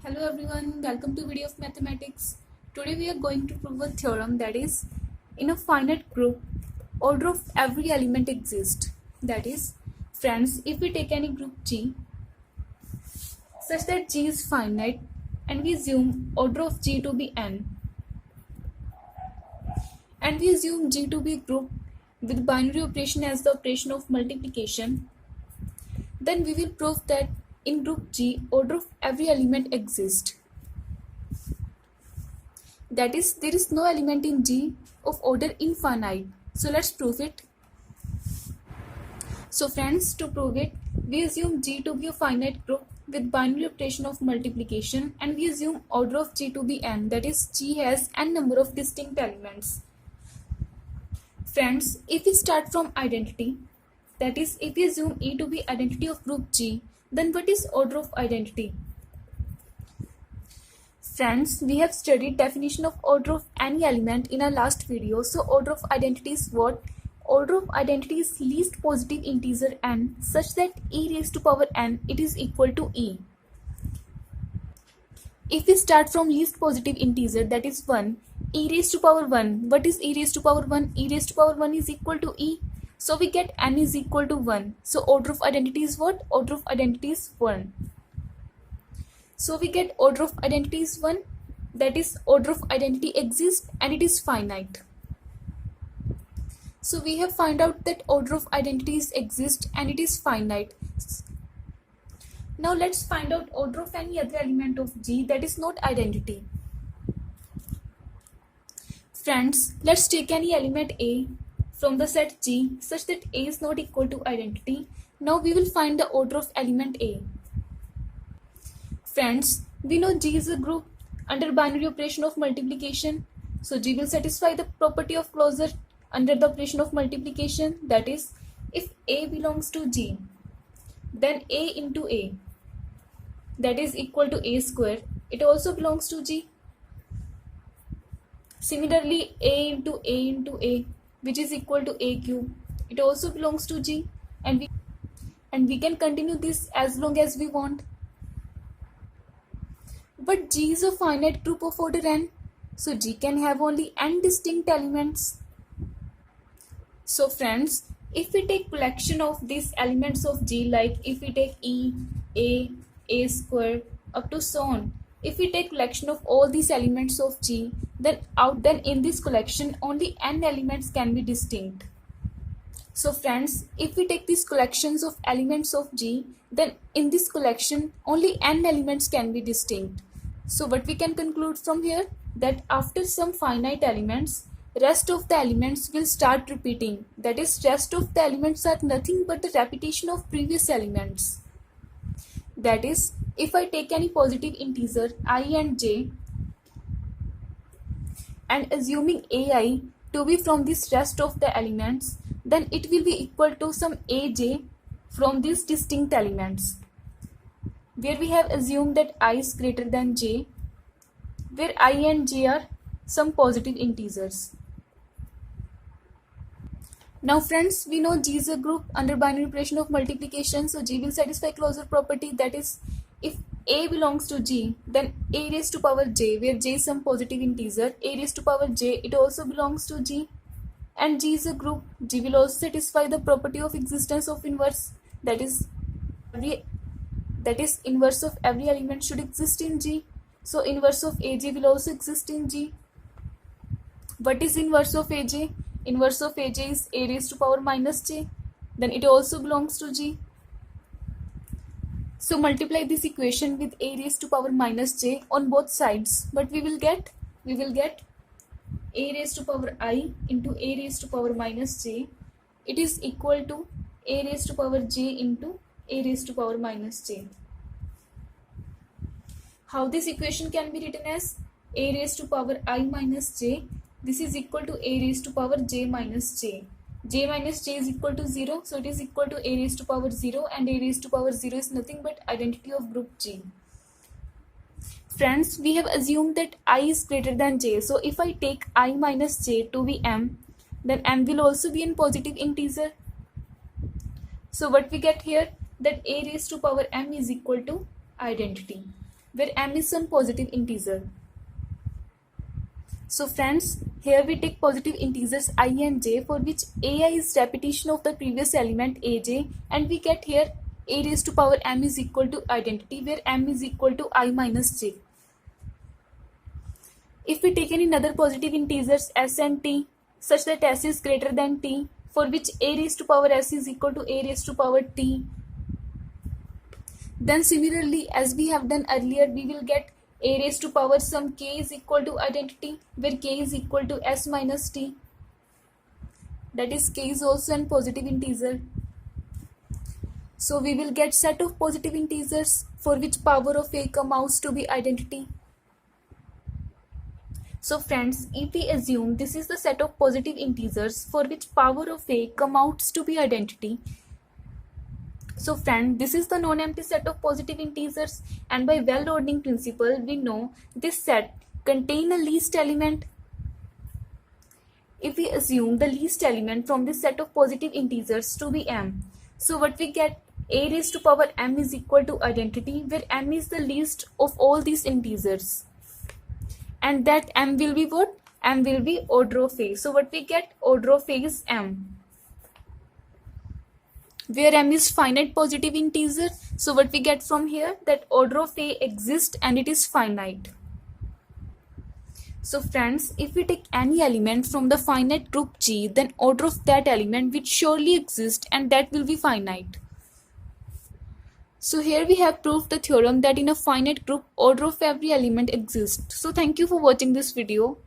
Hello everyone, welcome to video of mathematics. Today we are going to prove a theorem that is, in a finite group, order of every element exists. That is, friends, if we take any group G such that G is finite and we assume order of G to be n, and we assume G to be a group with binary operation as the operation of multiplication, then we will prove that in group G, order of every element exists. That is, there is no element in G of order infinite. So let's prove it. So friends, to prove it, we assume G to be a finite group with binary operation of multiplication, and we assume order of G to be n. That is, G has n number of distinct elements. Friends, if we start from identity, that is, if we assume E to be identity of group G, then what is order of identity? Friends, we have studied definition of order of any element in our last video. So order of identity is what? Order of identity is least positive integer n such that e raised to power n it is equal to e. If we start from least positive integer, that is 1, e raised to power 1. What is e raised to power 1? E raised to power 1 is equal to e. So we get n is equal to 1. So order of identity is what? Order of identity is 1. So we get order of identity is 1. That is, order of identity exists and it is finite. So we have found out that order of identities exist and it is finite. Now let's find out order of any other element of G that is not identity. Friends, let's take any element A from the set G such that A is not equal to identity. Now we will find the order of element A. Friends, we know G is a group under binary operation of multiplication. So G will satisfy the property of closure under the operation of multiplication. That is, if A belongs to G, then A into A, that is equal to A square. It also belongs to G. Similarly, A into A, which is equal to A cube, it also belongs to G, and we can continue this as long as we want. But G is a finite group of order n, so G can have only n distinct elements. So friends, if we take collection of these elements of G, like if we take E, A square, up to so on, if we take collection of all these elements of G, then in this collection only n elements can be distinct. So friends, if we take these collections of elements of G, then in this collection only n elements can be distinct. So what we can conclude from here, that after some finite elements, rest of the elements will start repeating. That is, rest of the elements are nothing but the repetition of previous elements. That is, if I take any positive integer I and j and assuming ai to be from this rest of the elements, then it will be equal to some aj from these distinct elements, where we have assumed that I is greater than j, where I and j are some positive integers. Now friends, we know G is a group under binary operation of multiplication, so G will satisfy closure property. That is, if A belongs to G, then A raised to power j, where j is some positive integer, A raised to power j, it also belongs to G. And G is a group, G will also satisfy the property of existence of inverse. That is, inverse of every element should exist in G. So inverse of AJ will also exist in G. What is inverse of AJ? Inverse of AJ is A raised to power minus j. Then it also belongs to G. So multiply this equation with A raised to power minus j on both sides. What we will get? We will get A raised to power I into A raised to power minus j. It is equal to A raised to power j into A raised to power minus j. How this equation can be written as A raised to power I minus j. This is equal to A raised to power j minus j. J minus j is equal to 0. So it is equal to A raised to power 0, and A raised to power 0 is nothing but identity of group G. Friends, we have assumed that I is greater than j. So if I take I minus j to be m, then m will also be in positive integer. So what we get here, that A raised to power m is equal to identity. where m is some positive integer. So friends, here we take positive integers I and j, for which ai is repetition of the previous element aj, and we get here a raised to power m is equal to identity, where m is equal to I minus j. If we take any other positive integers s and t such that s is greater than t, for which a raised to power s is equal to a raised to power t, then similarly as we have done earlier, we will get a raised to power some k is equal to identity, where k is equal to s minus t. That is, k is also an positive integer. So we will get set of positive integers for which power of a comes out to be identity. So friends, if we assume this is the set of positive integers for which power of a comes out to be identity, so friend, this is the non-empty set of positive integers, and by well-ordering principle, we know this set contains a least element. If we assume the least element from this set of positive integers to be m, so what we get, a raised to power m is equal to identity, where m is the least of all these integers. And that m will be what? M will be order of a. So what we get, order of a is m, where m is finite positive integer. So what we get from here, that order of a exists and it is finite. So friends, if we take any element from the finite group G, then order of that element will surely exist and that will be finite. So here we have proved the theorem that in a finite group, order of every element exists. So thank you for watching this video.